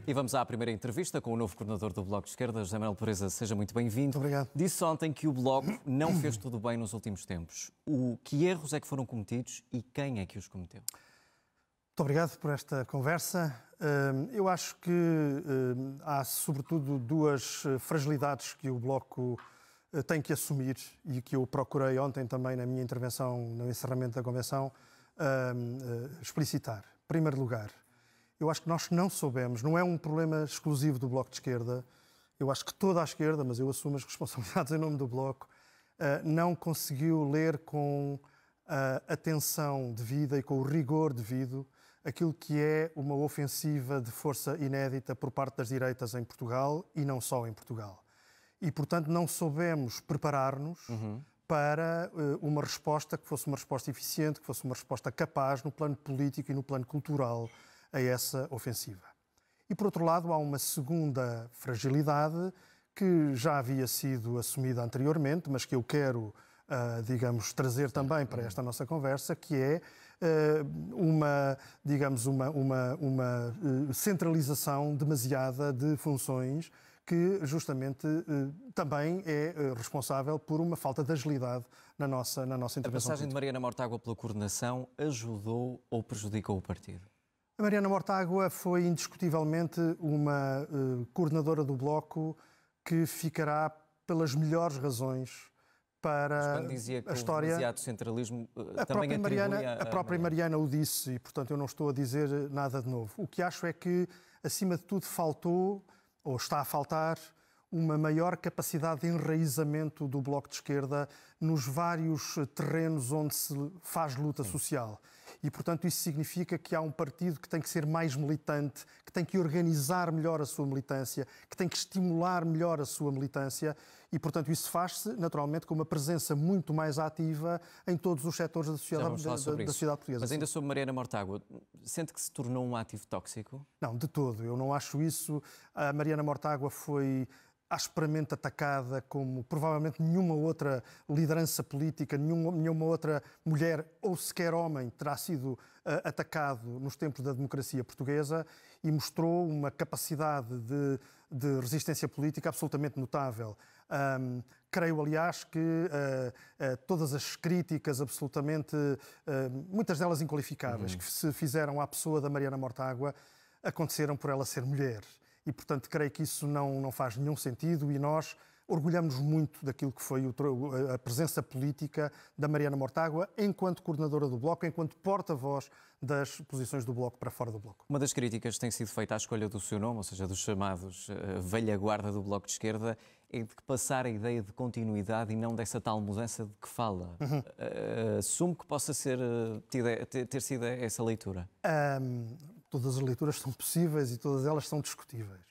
E vamos à primeira entrevista com o novo coordenador do Bloco de Esquerda, José Manuel Pureza. Seja muito bem-vindo. Obrigado. Disse ontem que o Bloco não fez tudo bem nos últimos tempos. Que erros é que foram cometidos e quem é que os cometeu? Muito obrigado por esta conversa. Eu acho que há, sobretudo, duas fragilidades que o Bloco tem que assumir e que eu procurei ontem também na minha intervenção, no encerramento da convenção, explicitar. Em primeiro lugar, eu acho que nós não soubemos, não é um problema exclusivo do Bloco de Esquerda, eu acho que toda a esquerda, mas eu assumo as responsabilidades em nome do Bloco, não conseguiu ler com a atenção devida e com o rigor devido aquilo que é uma ofensiva de força inédita por parte das direitas em Portugal e não só em Portugal. E, portanto, não soubemos preparar-nos para uma resposta que fosse uma resposta eficiente, que fosse uma resposta capaz no plano político e no plano cultural a essa ofensiva. E, por outro lado, há uma segunda fragilidade que já havia sido assumida anteriormente, mas que eu quero, digamos, trazer também para esta nossa conversa, que é uma centralização demasiada de funções que justamente também é responsável por uma falta de agilidade na nossa intervenção. A passagem de Mariana Mortágua pela coordenação ajudou ou prejudicou o partido? A Mariana Mortágua foi indiscutivelmente uma coordenadora do Bloco que ficará pelas melhores razões para quando dizia que a história. O demasiado centralismo A também própria Mariana o disse e, portanto, eu não estou a dizer nada de novo. O que acho é que, acima de tudo, faltou, ou está a faltar, uma maior capacidade de enraizamento do Bloco de Esquerda nos vários terrenos onde se faz luta social. E, portanto, isso significa que há um partido que tem que ser mais militante, que tem que organizar melhor a sua militância, que tem que estimular melhor a sua militância e, portanto, isso faz-se, naturalmente, com uma presença muito mais ativa em todos os setores da sociedade portuguesa. Mas ainda sobre Mariana Mortágua, sente que se tornou um ativo tóxico? Não, de todo. Eu não acho isso. A Mariana Mortágua foi asperamente atacada como provavelmente nenhuma outra liderança política, nenhuma outra mulher ou sequer homem terá sido atacado nos tempos da democracia portuguesa e mostrou uma capacidade de resistência política absolutamente notável. Creio, aliás, que todas as críticas absolutamente, muitas delas inqualificáveis, que se fizeram à pessoa da Mariana Mortágua, aconteceram por ela ser mulher. E, portanto, creio que isso não faz nenhum sentido e nós orgulhamos muito daquilo que foi a presença política da Mariana Mortágua enquanto coordenadora do Bloco, enquanto porta-voz das posições do Bloco para fora do Bloco. Uma das críticas que tem sido feita à escolha do seu nome, ou seja, dos chamados velha guarda do Bloco de Esquerda, é de que passar a ideia de continuidade e não dessa tal mudança de que fala. Assumo que possa ter sido essa leitura. Todas as leituras são possíveis e todas elas são discutíveis.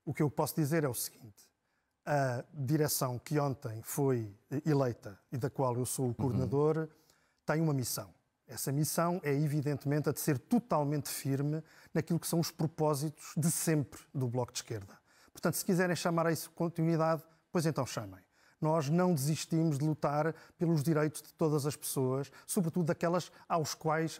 O que eu posso dizer é o seguinte: a direção que ontem foi eleita e da qual eu sou o coordenador tem uma missão. Essa missão é, evidentemente, a de ser totalmente firme naquilo que são os propósitos de sempre do Bloco de Esquerda. Portanto, se quiserem chamar a isso continuidade, pois então chamem. Nós não desistimos de lutar pelos direitos de todas as pessoas, sobretudo daquelas às quais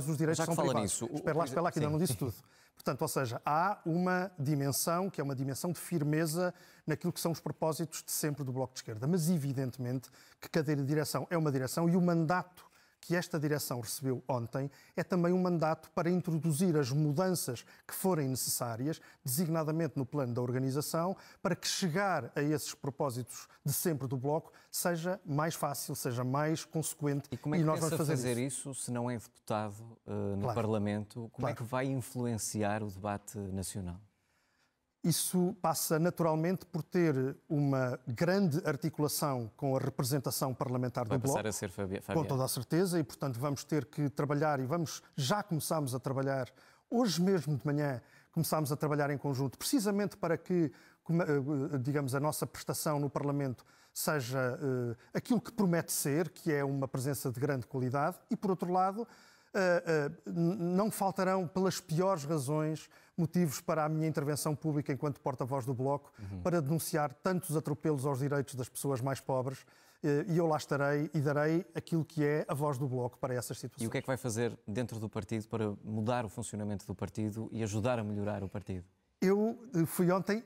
os direitos são privados. Espera lá, que ainda não disse tudo. Portanto, ou seja, há uma dimensão que é uma dimensão de firmeza naquilo que são os propósitos de sempre do Bloco de Esquerda. Mas, evidentemente, que cada direção é uma direção e o mandato que esta direção recebeu ontem é também um mandato para introduzir as mudanças que forem necessárias, designadamente no plano da organização, para que chegar a esses propósitos de sempre do Bloco seja mais fácil, seja mais consequente. E como é que pensa fazer isso se não é deputado no Parlamento? Como é que vai influenciar o debate nacional? Isso passa naturalmente por ter uma grande articulação com a representação parlamentar do Bloco. Vai passar a ser Fabiano. Com toda a certeza, e portanto vamos ter que trabalhar e já começamos a trabalhar, hoje mesmo de manhã começámos a trabalhar em conjunto, precisamente para que, digamos, a nossa prestação no Parlamento seja aquilo que promete ser, que é uma presença de grande qualidade, e por outro lado, não faltarão, pelas piores razões, motivos para a minha intervenção pública enquanto porta-voz do Bloco, para denunciar tantos atropelos aos direitos das pessoas mais pobres, e eu lá estarei e darei aquilo que é a voz do Bloco para essas situações. E o que é que vai fazer dentro do partido para mudar o funcionamento do partido e ajudar a melhorar o partido? Eu fui ontem,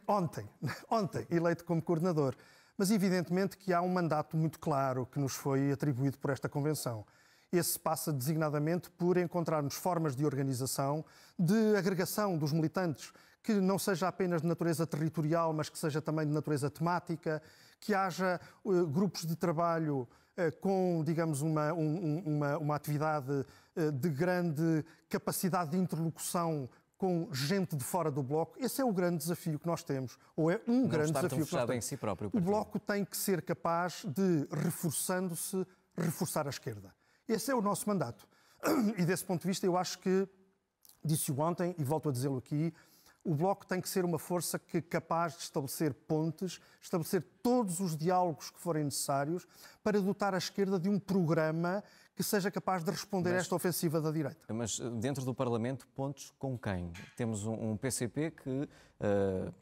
eleito como coordenador, mas evidentemente que há um mandato muito claro que nos foi atribuído por esta Convenção. Esse passa designadamente por encontrarmos formas de organização, de agregação dos militantes, que não seja apenas de natureza territorial, mas que seja também de natureza temática, que haja grupos de trabalho com, digamos, uma atividade de grande capacidade de interlocução com gente de fora do Bloco. Esse é o grande desafio que nós temos, ou é um grande desafio que nós temos. Em si próprio, o Bloco tem que ser capaz de, reforçando-se, reforçar a esquerda. Esse é o nosso mandato. E desse ponto de vista, eu acho que, disse-o ontem e volto a dizê-lo aqui, o Bloco tem que ser uma força que é capaz de estabelecer pontes, estabelecer todos os diálogos que forem necessários para dotar a esquerda de um programa que seja capaz de responder a esta ofensiva da direita. Mas dentro do Parlamento, pontos com quem? Temos um PCP que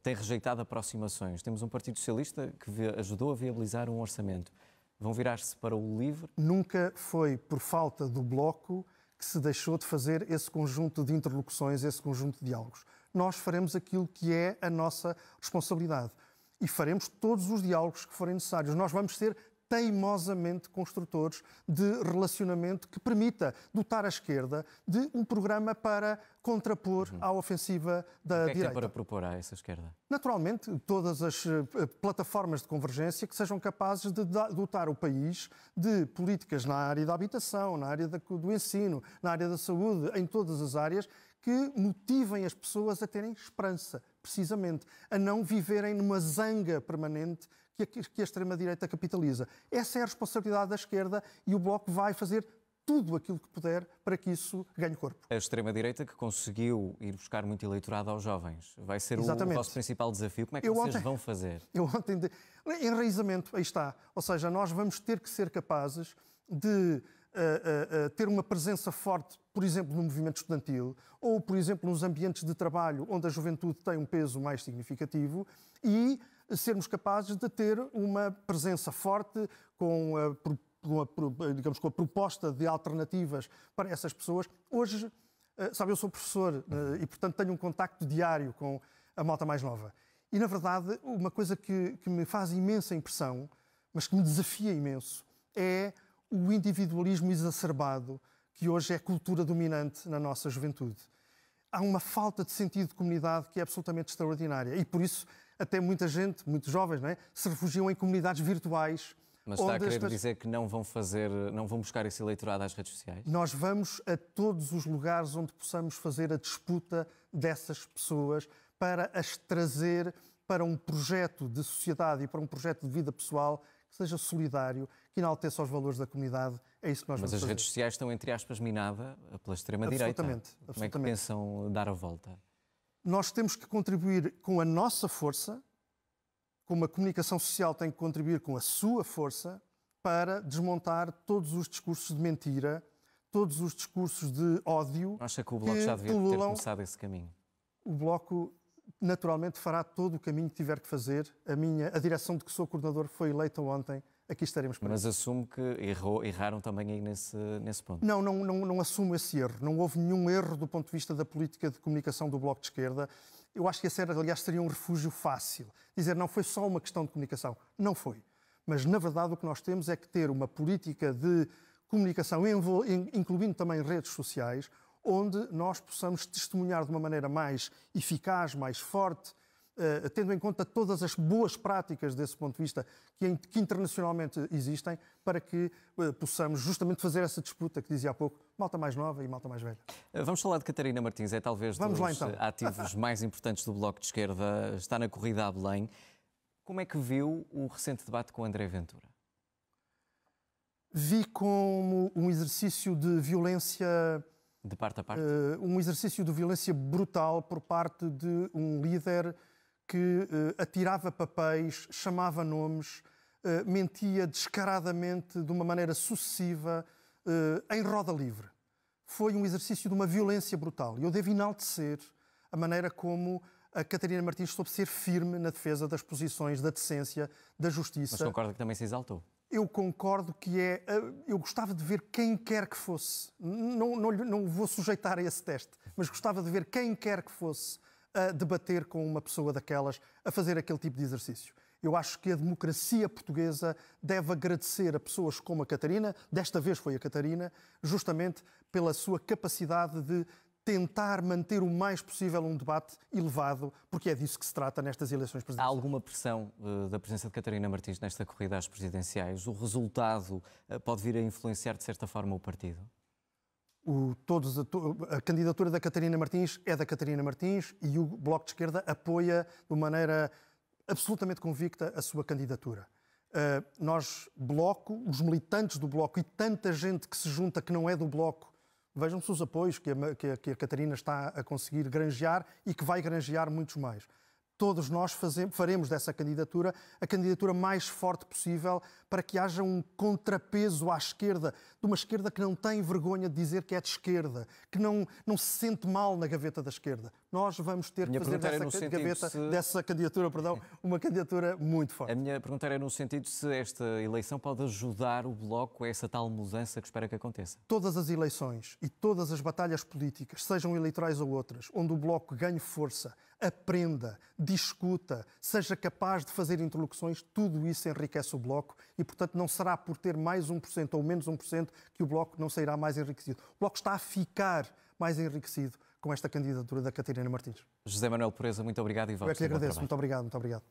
tem rejeitado aproximações. Temos um Partido Socialista que ajudou a viabilizar um orçamento. Vão virar-se para o LIVRE? Nunca foi por falta do Bloco que se deixou de fazer esse conjunto de interlocuções, esse conjunto de diálogos. Nós faremos aquilo que é a nossa responsabilidade e faremos todos os diálogos que forem necessários. Nós vamos ser teimosamente construtores de relacionamento que permita dotar a esquerda de um programa para contrapor à ofensiva da direita. O que é que tem para propor a essa esquerda? Naturalmente, todas as plataformas de convergência que sejam capazes de dotar o país de políticas na área da habitação, na área do ensino, na área da saúde, em todas as áreas, que motivem as pessoas a terem esperança, precisamente, a não viverem numa zanga permanente que a extrema-direita capitaliza. Essa é a responsabilidade da esquerda e o Bloco vai fazer tudo aquilo que puder para que isso ganhe corpo. A extrema-direita que conseguiu ir buscar muito eleitorado aos jovens. Vai ser o vosso principal desafio. Como é que vocês vão fazer? Enraizamento, aí está. Ou seja, nós vamos ter que ser capazes de ter uma presença forte, por exemplo, no movimento estudantil ou, por exemplo, nos ambientes de trabalho onde a juventude tem um peso mais significativo e sermos capazes de ter uma presença forte com a proposta de alternativas para essas pessoas. Hoje, sabe, eu sou professor e, portanto, tenho um contacto diário com a malta mais nova. E, na verdade, uma coisa que me faz imensa impressão, mas que me desafia imenso, é o individualismo exacerbado que hoje é cultura dominante na nossa juventude. Há uma falta de sentido de comunidade que é absolutamente extraordinária e, por isso, até muita gente, muitos jovens, não é, se refugiam em comunidades virtuais. Mas está a querer dizer que não vão buscar esse eleitorado às redes sociais? Nós vamos a todos os lugares onde possamos fazer a disputa dessas pessoas para as trazer para um projeto de sociedade e para um projeto de vida pessoal que seja solidário, que enalteça os valores da comunidade. É isso que nós vamos fazer. Mas as redes sociais estão, entre aspas, minadas pela extrema-direita. Absolutamente. Como é que pensam dar a volta? Nós temos que contribuir com a nossa força, como a comunicação social tem que contribuir com a sua força, para desmontar todos os discursos de mentira, todos os discursos de ódio. Acha que o Bloco já devia ter começado esse caminho? O Bloco, naturalmente, fará todo o caminho que tiver que fazer. A direção de que sou coordenador foi eleita ontem. Aqui estaremos para isso. Mas assumo que erraram também aí nesse ponto. Não assumo esse erro. Não houve nenhum erro do ponto de vista da política de comunicação do Bloco de Esquerda. Eu acho que esse, aliás, seria um refúgio fácil. Dizer, não foi só uma questão de comunicação. Não foi. Mas, na verdade, o que nós temos é que ter uma política de comunicação, incluindo também redes sociais, onde nós possamos testemunhar de uma maneira mais eficaz, mais forte, tendo em conta todas as boas práticas desse ponto de vista que internacionalmente existem, para que possamos justamente fazer essa disputa que dizia há pouco, malta mais nova e malta mais velha. Vamos falar de Catarina Martins, é talvez dos ativos mais importantes do Bloco de Esquerda, está na corrida a Belém. Como é que viu o recente debate com André Ventura? Vi como um exercício de violência... De parte a parte? Um exercício de violência brutal por parte de um líder que atirava papéis, chamava nomes, mentia descaradamente, de uma maneira sucessiva, em roda livre. Foi um exercício de uma violência brutal. E eu devo enaltecer a maneira como a Catarina Martins soube ser firme na defesa das posições, da decência, da justiça. Mas concorda que também se exaltou? Eu concordo que eu gostava de ver quem quer que fosse, não vou sujeitar a esse teste, mas gostava de ver quem quer que fosse a debater com uma pessoa daquelas, a fazer aquele tipo de exercício. Eu acho que a democracia portuguesa deve agradecer a pessoas como a Catarina, desta vez foi a Catarina, justamente pela sua capacidade de tentar manter o mais possível um debate elevado, porque é disso que se trata nestas eleições Há presidenciais. alguma pressão da presença de Catarina Martins nesta corrida às presidenciais? O resultado pode vir a influenciar, de certa forma, o partido? A candidatura da Catarina Martins é da Catarina Martins e o Bloco de Esquerda apoia de maneira absolutamente convicta a sua candidatura. Nós, Bloco, os militantes do Bloco e tanta gente que se junta que não é do Bloco, vejam-se os apoios que a Catarina está a conseguir granjear e que vai granjear muitos mais. Todos nós faremos dessa candidatura a candidatura mais forte possível para que haja um contrapeso à esquerda, de uma esquerda que não tem vergonha de dizer que é de esquerda, que não se sente mal na gaveta da esquerda. Nós vamos ter que fazer dessa candidatura, uma candidatura muito forte. A minha pergunta era no sentido se esta eleição pode ajudar o Bloco a essa tal mudança que espera que aconteça. Todas as eleições e todas as batalhas políticas, sejam eleitorais ou outras, onde o Bloco ganhe força, aprenda, discuta, seja capaz de fazer interlocuções, tudo isso enriquece o Bloco e, portanto, não será por ter mais 1% ou menos 1% que o Bloco não sairá mais enriquecido. O Bloco está a ficar mais enriquecido com esta candidatura da Catarina Martins. José Manuel Pureza, muito obrigado e votos. Eu é que lhe agradeço. Muito obrigado, muito obrigado.